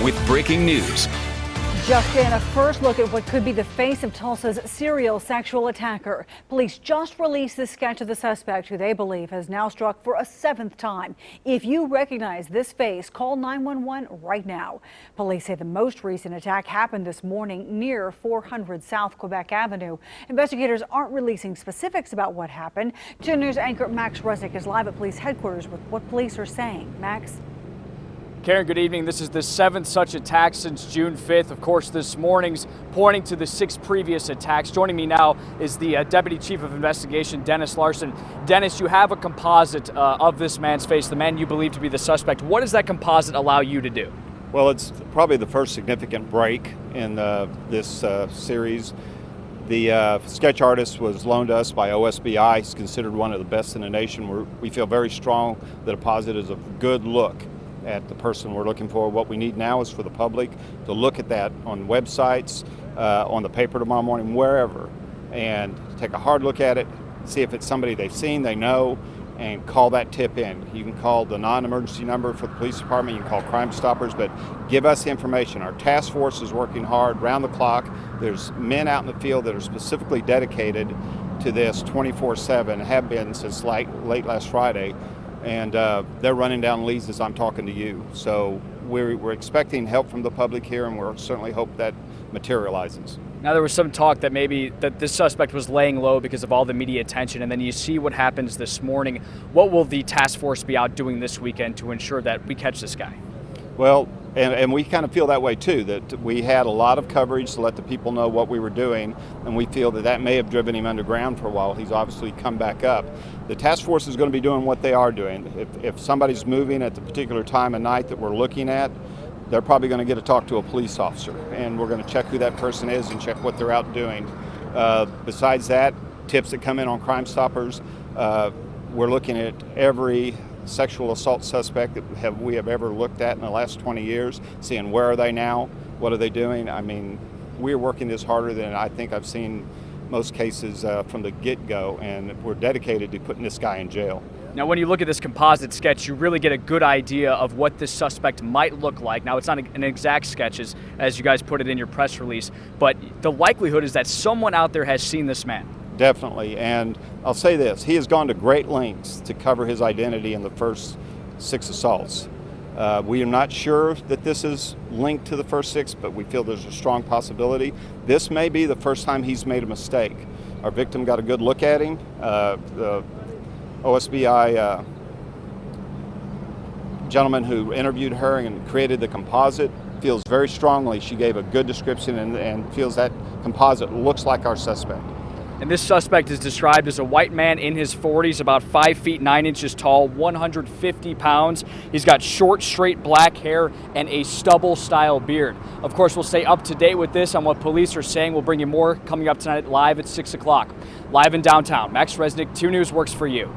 with breaking news. Just in, a first look at what could be the face of Tulsa's serial sexual attacker. Police just released the sketch of the suspect, who they believe has now struck for a 7th time. If you recognize this face, call 911 right now. Police say the most recent attack happened this morning near 400 South Quebec Avenue. Investigators aren't releasing specifics about what happened. 2 News anchor Max Resnick is live at police headquarters with what police are saying. Max? Karen, good evening. This is the 7th such attack since June 5th. Of course, this morning's pointing to the 6 previous attacks. Joining me now is the Deputy Chief of Investigation, Dennis Larson. Dennis, you have a composite of this man's face, the man you believe to be the suspect. What does that composite allow you to do? Well, it's probably the first significant break in this series. The sketch artist was loaned to us by OSBI. He's considered one of the best in the nation. We feel very strong that a composite is a good look at the person we're looking for. What we need now is for the public to look at that on websites, on the paper tomorrow morning, wherever, and take a hard look at it, see if it's somebody they've seen, they know, and call that tip in. You can call the non-emergency number for the police department, you can call Crime Stoppers, but give us the information. Our task force is working hard, round the clock. There's men out in the field that are specifically dedicated to this 24/7, have been since late last Friday. And they're running down leads as I'm talking to you. So we're expecting help from the public here, and we're certainly hope that materializes. Now, there was some talk that maybe that this suspect was laying low because of all the media attention, and then you see what happens this morning. What will the task force be out doing this weekend to ensure that we catch this guy? Well, and we kind of feel that way too, that we had a lot of coverage to let the people know what we were doing, and we feel that that may have driven him underground for a while. He's obviously come back up. The task force is going to be doing what they are doing. If somebody's moving at the particular time of night that we're looking at, they're probably going to get to talk to a police officer, and we're going to check who that person is and check what they're out doing. Besides that, tips that come in on Crime Stoppers, we're looking at every sexual assault suspect that we have ever looked at in the last 20 years, seeing where are they now, what are they doing. I mean, we're working this harder than I think I've seen most cases from the get-go, and we're dedicated to putting this guy in jail. Now, when you look at this composite sketch, you really get a good idea of what this suspect might look like. Now, it's not an exact sketch, as you guys put it in your press release, but the likelihood is that someone out there has seen this man. Definitely, and I'll say this, he has gone to great lengths to cover his identity in the first 6 assaults. We are not sure that this is linked to the first 6, but we feel there's a strong possibility. This may be the first time he's made a mistake. Our victim got a good look at him. The OSBI gentleman who interviewed her and created the composite feels very strongly she gave a good description and feels that composite looks like our suspect. And this suspect is described as a white man in his 40s, about 5 feet 9 inches tall, 150 pounds. He's got short, straight black hair and a stubble-style beard. Of course, we'll stay up to date with this on what police are saying. We'll bring you more coming up tonight live at 6 o'clock. Live in downtown, Max Resnick, 2 News works for you.